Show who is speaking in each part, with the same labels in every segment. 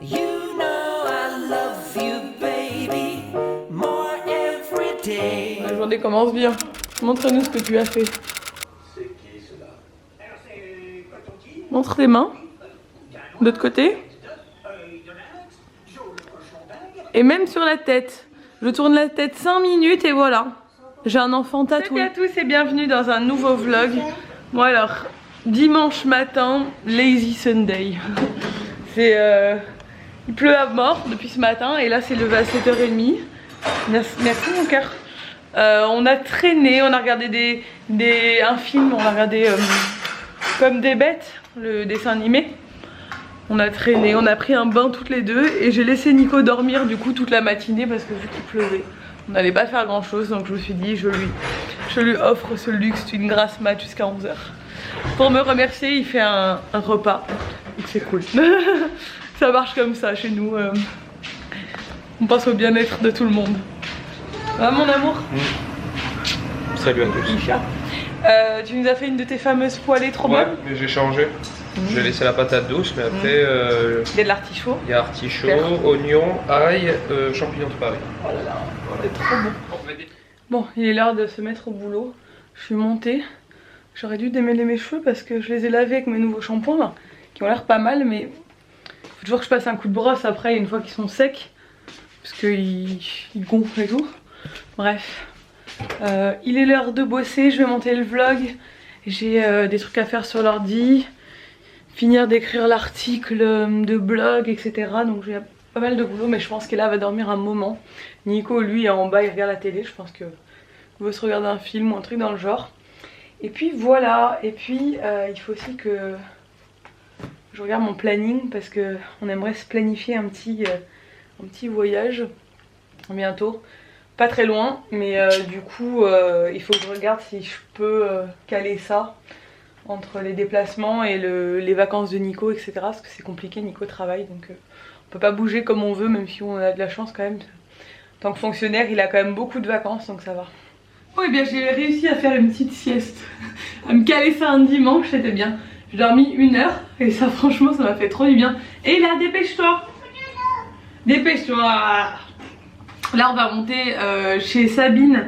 Speaker 1: You know I love you, baby, more every day.
Speaker 2: La journée commence bien. Montre-nous ce que tu as fait.
Speaker 3: C'est qui cela?
Speaker 2: Montre tes mains. De l'autre côté. Et même sur la tête. Je tourne la tête 5 minutes et voilà. J'ai un enfant tatoué. Salut à tous et bienvenue dans un nouveau vlog. Bon alors, dimanche matin, lazy Sunday. C'est il pleut à mort depuis ce matin et là c'est levé à 7h30. Merci mon cœur. On a traîné, on a regardé un film, on a regardé Comme des bêtes, le dessin animé. On a traîné, on a pris un bain toutes les deux et j'ai laissé Nico dormir du coup toute la matinée parce que vu qu'il pleuvait, on n'allait pas faire grand chose, donc je me suis dit je lui offre ce luxe d'une grasse mat jusqu'à 11h. Pour me remercier, il fait un repas, donc c'est cool. Ça marche comme ça chez nous, on pense au bien-être de tout le monde. Ah mon amour.
Speaker 3: Salut à tous.
Speaker 2: Isha. Tu nous as fait une de tes fameuses poêlées trop
Speaker 3: Ouais,
Speaker 2: bonnes.
Speaker 3: mais j'ai changé. J'ai laissé la patate douce, mais après
Speaker 2: Il y a de l'artichaut.
Speaker 3: il y a artichaut, oignon, ail, champignons de Paris.
Speaker 2: Oh là là, c'est trop bon. Bon, il est l'heure de se mettre au boulot. Je suis montée. J'aurais dû démêler mes cheveux parce que je les ai lavés avec mes nouveaux shampoings là, qui ont l'air pas mal, mais il faut toujours que je passe un coup de brosse après une fois qu'ils sont secs, parce qu'ils gonflent et tout. Bref, il est l'heure de bosser. Je vais monter le vlog. J'ai des trucs à faire sur l'ordi. Finir d'écrire l'article de blog, etc. Donc j'ai pas mal de boulot, mais je pense qu'Ella va dormir un moment. Nico, lui, est en bas, il regarde la télé. Je pense qu'il veut se regarder un film ou un truc dans le genre. Et puis voilà. Et puis il faut aussi que je regarde mon planning parce qu'on aimerait se planifier un petit voyage bientôt. Pas très loin, mais du coup il faut que je regarde si je peux caler ça entre les déplacements et les vacances de Nico, etc. Parce que c'est compliqué, Nico travaille, donc on peut pas bouger comme on veut, même si on a de la chance quand même. En tant que fonctionnaire, il a quand même beaucoup de vacances, donc ça va. Oh et bien j'ai réussi à faire une petite sieste, à me caler ça un dimanche, c'était bien. J'ai dormi 1 heure, et ça franchement ça m'a fait trop du bien. Et là, dépêche-toi. Dépêche-toi. Là on va monter chez Sabine.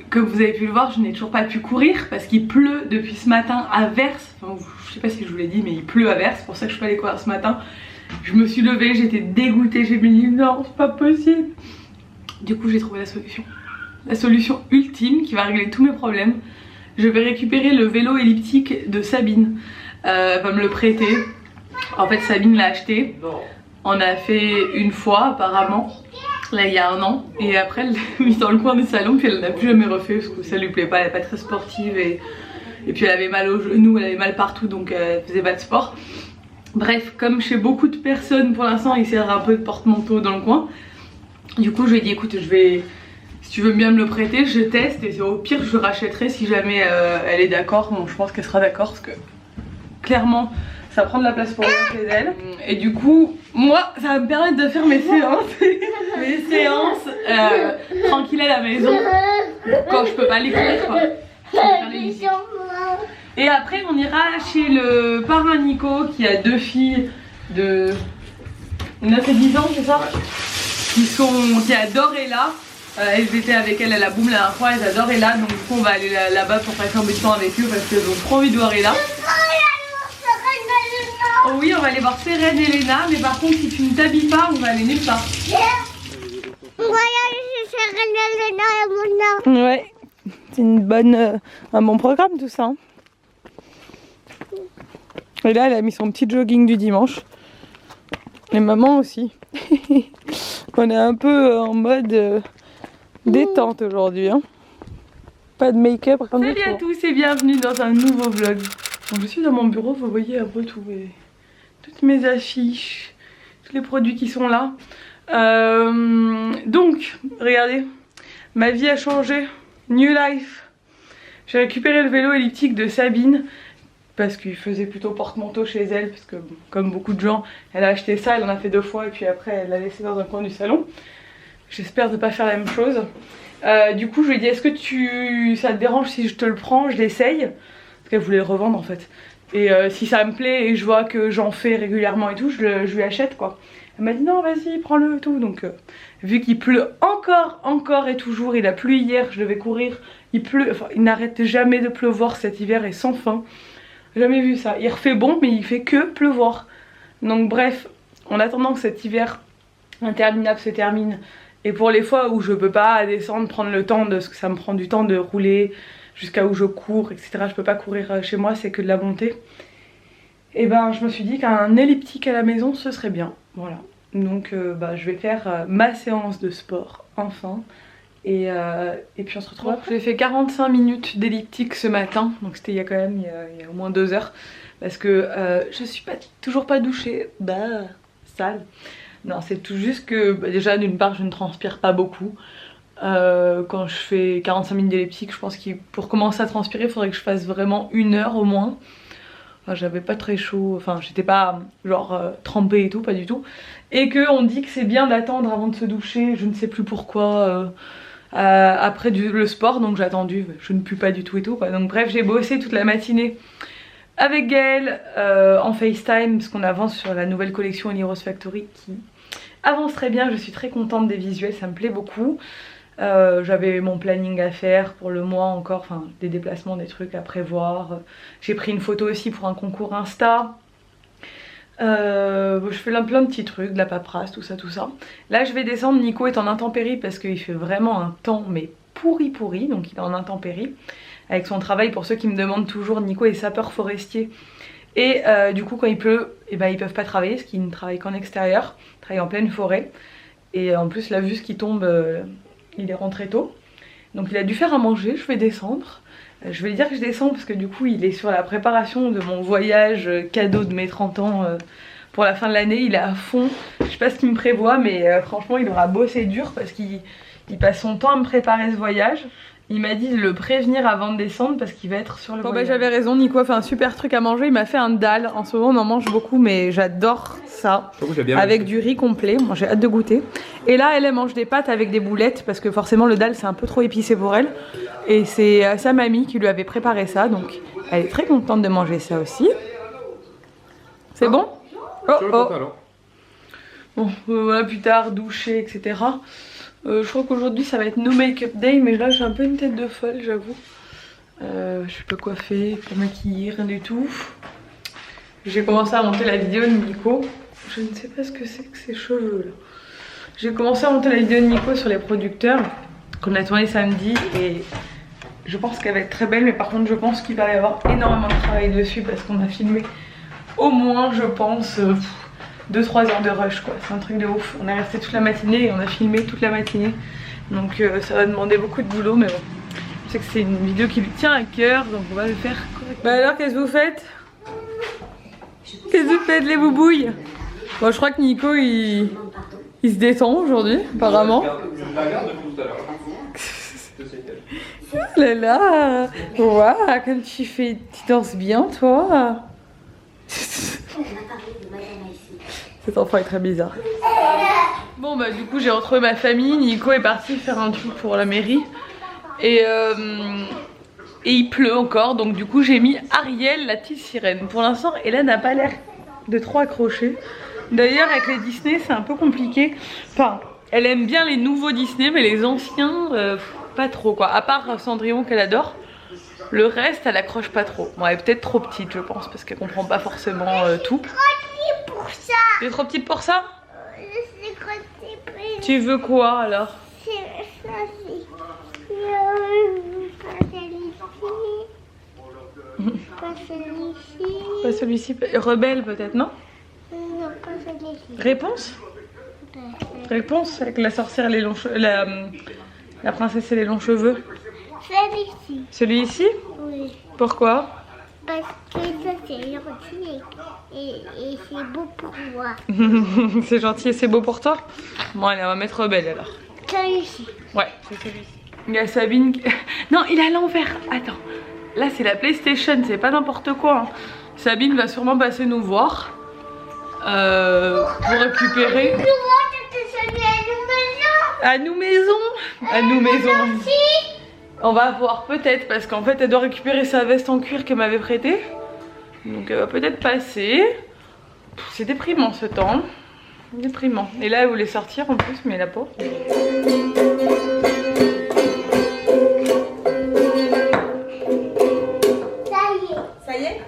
Speaker 2: Comme vous avez pu le voir, je n'ai toujours pas pu courir parce qu'il pleut depuis ce matin à verse. Enfin, je sais pas si je vous l'ai dit, mais il pleut à verse, c'est pour ça que je suis pas allée courir ce matin. Je me suis levée, j'étais dégoûtée, j'ai me dit non, c'est pas possible. Du coup j'ai trouvé la solution. La solution ultime qui va régler tous mes problèmes. Je vais récupérer le vélo elliptique de Sabine. Elle va me le prêter. En fait Sabine l'a acheté. On a fait une fois apparemment. Là il y a 1 an, et après elle l'a mis dans le coin du salon, puis elle n'a plus jamais refait parce que ça lui plaît pas, elle est pas très sportive et puis elle avait mal aux genoux, elle avait mal partout, donc elle faisait pas de sport. Bref, comme chez beaucoup de personnes pour l'instant il sert un peu de porte-manteau dans le coin. Du coup je lui ai dit écoute, si tu veux bien me le prêter, je teste et au pire je le rachèterai si jamais elle est d'accord. Bon je pense qu'elle sera d'accord parce que clairement ça prend de la place pour moi chez elle. Et du coup, moi, ça va me permettre de faire mes séances. Mes séances tranquilles à la maison. Quand je peux pas les courir quoi. Et après on ira chez le parrain Nico qui a 2 filles de 9 et 10 ans, c'est ça, qui adorent Ella. Elles étaient avec elle à la boum la dernière fois, elles adorent Ella. Donc du coup on va aller là-bas pour passer un peu de temps avec eux parce qu'elles ont trop envie de voir Ella. Oh oui, on va aller voir Seren et Elena, mais par contre si tu ne t'habilles pas, on va aller nulle part. Ouais, c'est un bon programme tout ça. Hein. Et là, elle a mis son petit jogging du dimanche. Et maman aussi. On est un peu en mode détente aujourd'hui. Hein. Pas de make-up. Salut à tous et bienvenue dans un nouveau vlog. Bon, je suis dans mon bureau, vous voyez un peu toutes mes affiches, tous les produits qui sont là. Donc, regardez, ma vie a changé. New life. J'ai récupéré le vélo elliptique de Sabine parce qu'il faisait plutôt porte-manteau chez elle, parce que comme beaucoup de gens, elle a acheté ça, elle en a fait 2 fois et puis après elle l'a laissé dans un coin du salon. J'espère ne pas faire la même chose. Du coup je lui ai dit est-ce que ça te dérange si je te le prends, je l'essaye, parce qu'elle voulait le revendre en fait. Et si ça me plaît et je vois que j'en fais régulièrement et tout, je lui achète quoi. Elle m'a dit non vas-y prends-le et tout. Donc vu qu'il pleut encore et toujours, il a plu hier, je devais courir, il pleut, enfin il n'arrête jamais de pleuvoir cet hiver et sans fin. Jamais vu ça, il refait bon mais il fait que pleuvoir. Donc bref, en attendant que cet hiver interminable se termine, et pour les fois où je peux pas descendre, prendre le temps de ce que ça me prend du temps de rouler jusqu'à où je cours, etc. Je peux pas courir chez moi, c'est que de la montée. Et ben je me suis dit qu'un elliptique à la maison ce serait bien. Voilà. Donc je vais faire ma séance de sport enfin. Et puis on se retrouve après. J'ai fait 45 minutes d'elliptique ce matin, donc c'était il y a quand même il y a au moins 2 heures. Parce que je suis toujours pas douchée, sale. Non, c'est tout juste que déjà d'une part je ne transpire pas beaucoup. Quand je fais 45 minutes d'elliptique, je pense que pour commencer à transpirer il faudrait que je fasse vraiment 1 heure au moins. Enfin, j'avais pas très chaud, enfin j'étais pas genre trempée et tout, pas du tout. Et qu'on dit que c'est bien d'attendre avant de se doucher, je ne sais plus pourquoi, après le sport, donc j'ai attendu, je ne pue pas du tout et tout quoi. Donc bref, j'ai bossé toute la matinée avec Gaëlle en FaceTime parce qu'on avance sur la nouvelle collection Rose Factory qui avance très bien. Je suis très contente des visuels, ça me plaît beaucoup. J'avais mon planning à faire pour le mois encore, enfin des déplacements, des trucs à prévoir. J'ai pris une photo aussi pour un concours Insta. Je fais plein de petits trucs, de la paperasse, tout ça. Là je vais descendre, Nico est en intempérie parce qu'il fait vraiment un temps mais pourri, donc il est en intempérie. Avec son travail, pour ceux qui me demandent toujours, Nico est sapeur forestier. Et du coup quand il pleut, ils peuvent pas travailler parce qu'ils ne travaillent qu'en extérieur, ils travaillent en pleine forêt. Et en plus là vu ce qui tombe, il est rentré tôt. Donc il a dû faire à manger, je vais descendre. Je vais lui dire que je descends parce que du coup il est sur la préparation de mon voyage cadeau de mes 30 ans pour la fin de l'année. Il est à fond, je sais pas ce qu'il me prévoit mais franchement il aura bossé dur parce qu'il passe son temps à me préparer ce voyage. Il m'a dit de le prévenir avant de descendre parce qu'il va être sur le voyage. J'avais raison, Nico a fait un super truc à manger, il m'a fait un dalle. En ce moment on en mange beaucoup mais j'adore ça. Avec du riz complet, moi j'ai hâte de goûter. Et là elle mange des pâtes avec des boulettes parce que forcément le dalle c'est un peu trop épicé pour elle. Et c'est sa mamie qui lui avait préparé ça, donc elle est très contente de manger ça aussi. C'est bon? Bon, voilà, plus tard, doucher, etc. Je crois qu'aujourd'hui ça va être no make-up day, mais là j'ai un peu une tête de folle, j'avoue. Je suis pas coiffée, pas maquillée, rien du tout. J'ai commencé à monter la vidéo de Nico. Je ne sais pas ce que c'est que ces cheveux là. J'ai commencé à monter la vidéo de Nico sur les producteurs qu'on a tourné samedi et je pense qu'elle va être très belle, mais par contre je pense qu'il va y avoir énormément de travail dessus parce qu'on a filmé au moins je pense 2-3 heures de rush quoi, c'est un truc de ouf. On est resté toute la matinée et on a filmé toute la matinée, donc ça va demander beaucoup de boulot, mais bon, je sais que c'est une vidéo qui lui tient à cœur, donc on va le faire correctement. Bah alors qu'est-ce que vous faites? Qu'est-ce que vous faites les boubouilles? Bon je crois que Nico il se détend aujourd'hui apparemment. Oh là là, waouh, comme tu danses bien toi. Cet enfant est très bizarre. Bon bah du coup j'ai retrouvé ma famille, Nico est parti faire un truc pour la mairie. Et il pleut encore, donc du coup j'ai mis Ariel, la petite sirène. Pour l'instant Hélène n'a pas l'air de trop accrocher. D'ailleurs avec les Disney c'est un peu compliqué. Enfin, elle aime bien les nouveaux Disney mais les anciens pas trop quoi. À part Cendrillon qu'elle adore. Le reste elle accroche pas trop. Bon elle est peut-être trop petite je pense parce qu'elle comprend pas forcément tout.
Speaker 4: Pour ça.
Speaker 2: Tu es trop petite pour ça?
Speaker 4: C'est trop petit.
Speaker 2: Tu veux quoi alors?
Speaker 4: C'est ça, pas celui-ci.
Speaker 2: Pas celui-ci, rebelle peut-être, non?
Speaker 4: Non, pas celui-ci.
Speaker 2: Réponse? Réponse avec la sorcière et les longs cheveux, la princesse et les longs cheveux.
Speaker 4: Celui-ci.
Speaker 2: Celui-ci?
Speaker 4: Oui.
Speaker 2: Pourquoi?
Speaker 4: Parce que ça c'est gentil et c'est beau pour moi.
Speaker 2: C'est gentil et c'est beau pour toi? Bon allez on va mettre rebelle alors.
Speaker 4: Celui-ci.
Speaker 2: Ouais, c'est celui-ci. Il y a Sabine qui... Non il est à l'envers, attends. Là c'est la PlayStation, c'est pas n'importe quoi hein. Sabine va sûrement passer nous voir pour récupérer... À nous maison. À nous maison. On va voir peut-être parce qu'en fait elle doit récupérer sa veste en cuir qu'elle m'avait prêtée. Donc elle va peut-être passer. C'est déprimant ce temps. Déprimant. Et là elle voulait sortir en plus, mais la pauvre.
Speaker 5: Ça y est?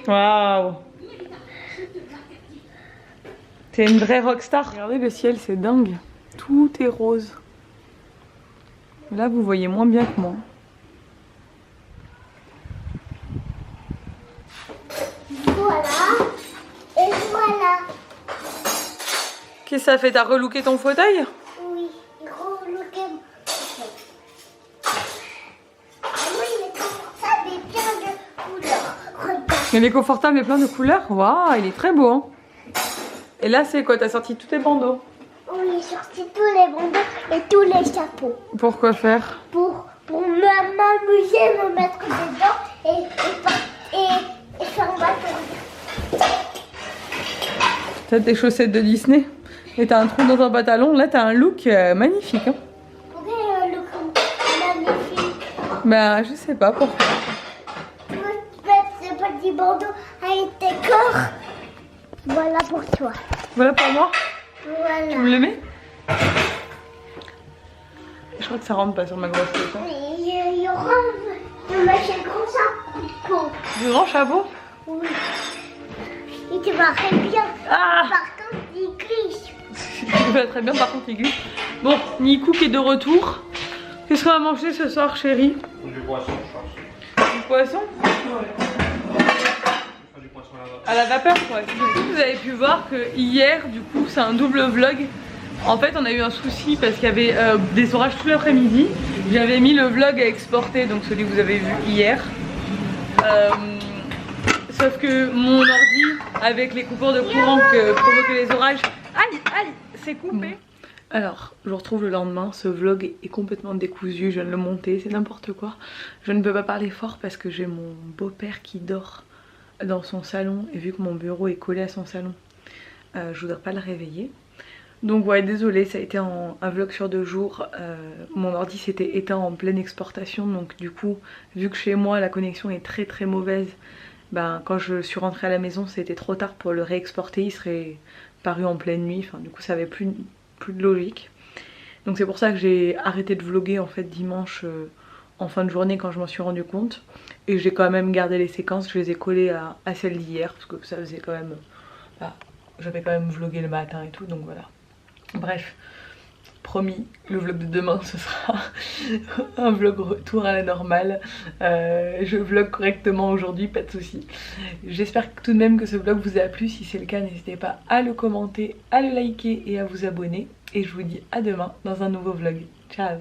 Speaker 2: Waouh! T'es une vraie rockstar. Regardez le ciel, c'est dingue. Tout est rose. Là, vous voyez moins bien que moi.
Speaker 4: Voilà. Et voilà.
Speaker 2: Qu'est-ce que ça fait? T'as relooké ton fauteuil?
Speaker 4: Oui, relooké. Oui, il est confortable et plein de couleurs. Regarde.
Speaker 2: Il est confortable et plein de couleurs. Waouh, il est très beau. Hein. Et là, c'est quoi? T'as sorti tous tes bandeaux?
Speaker 4: Oui, j'ai sorti tous les bandeaux et tous les chapeaux.
Speaker 2: Pour faire?
Speaker 4: Pour m'amuser, me mettre dedans et faire un bâton.
Speaker 2: T'as tes chaussettes de Disney et t'as un trou dans ton pantalon. Là, t'as un look magnifique. Hein.
Speaker 4: Pourquoi le look magnifique?
Speaker 2: Bah, je sais pas pourquoi.
Speaker 4: Tu veux mettre ce petit bandeau avec tes corps? Voilà pour toi.
Speaker 2: Voilà pour moi.
Speaker 4: Voilà.
Speaker 2: Tu me le mets? Je crois que ça rentre pas sur ma grosse tête. Hein.
Speaker 4: Il y aura un machin comme ça. Bon,
Speaker 2: Du grand chapeau?
Speaker 4: oui. Il te va très bien.
Speaker 2: Ah!
Speaker 4: Par contre, il glisse.
Speaker 2: Il va très bien, par contre, il glisse. Bon, Nikou qui est de retour. Qu'est-ce qu'on va manger ce soir, chérie?
Speaker 3: Du poisson, je pense.
Speaker 2: Du poisson?
Speaker 3: Du poisson
Speaker 2: À la vapeur, ouais. Vous avez pu voir que hier, du coup, c'est un double vlog. En fait, on a eu un souci parce qu'il y avait des orages tout l'après-midi. J'avais mis le vlog à exporter, donc celui que vous avez vu hier. Sauf que mon ordi, avec les coupures de courant que provoquaient les orages, aïe, c'est coupé. Alors, je vous retrouve le lendemain. Ce vlog est complètement décousu. Je viens de le monter, c'est n'importe quoi. Je ne peux pas parler fort parce que j'ai mon beau-père qui dort dans son salon. Et vu que mon bureau est collé à son salon, je voudrais pas le réveiller. Donc ouais, désolée, ça a été un vlog sur 2 jours. Mon ordi s'était éteint en pleine exportation. Donc du coup, vu que chez moi la connexion est très mauvaise, ben, quand je suis rentrée à la maison, c'était trop tard pour le réexporter. Il serait paru en pleine nuit. Enfin, du coup, ça avait plus de logique. Donc c'est pour ça que j'ai arrêté de vlogger en fait dimanche en fin de journée quand je m'en suis rendu compte. Et j'ai quand même gardé les séquences, je les ai collées à celles d'hier parce que ça faisait quand même... Bah, j'avais quand même vlogué le matin et tout, donc voilà. Bref, promis, le vlog de demain ce sera un vlog retour à la normale. Je vlog correctement aujourd'hui, pas de soucis. J'espère tout de même que ce vlog vous a plu. Si c'est le cas, n'hésitez pas à le commenter, à le liker et à vous abonner. Et je vous dis à demain dans un nouveau vlog. Ciao!